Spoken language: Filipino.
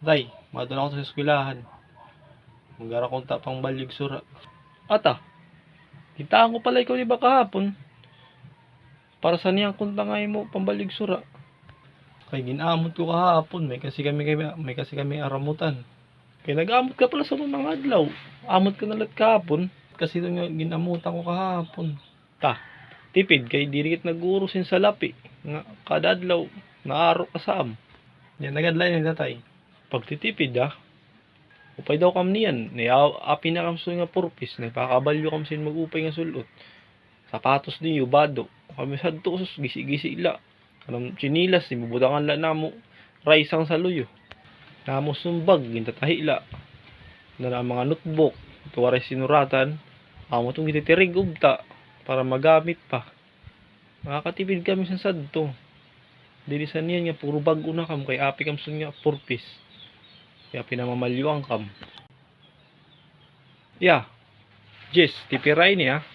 Tay, madun ako sa eskwelahan. Magara kong tapang balyog sura. Ata, kitaan ko pala ikaw di ba kahapon? Para sa niyang kunta nga mo pambalyog sura. Kay ginamot ko kahapon, may kasi kami aramutan. Kay nag-amot ka pala sa mga adlaw. Amot ka nalat kahapon. Kasi ito nga ginamutan ko kahapon. Ta, tipid kay dirikit nagurusin sa lapi. Nga kada adlaw, naaro ka sa am. Yan nagadlay ng tatay. Pagtitipid upay daw kam niyan. Api na kam nga purpis. Nagpakabalyo kam sin mag-upay nga sulot. Sapatos ni bado. Kami sa sus gisi-gisi ila. Kanang chinilas, ibubutangan la namo. Raisang sa luyo. Namo sumbag, gintatahi la. Na mga notebook. Tuwaray sinuratan. Amo itong gititirig ubta. Para magamit pa. Makakatipid kami sa sadto. Dili sa niyan nga puro bago na kam. Kay api kam sun nga purpis. Kaya pinamamalyuan kam. Yeah. Jess, tipiray niya.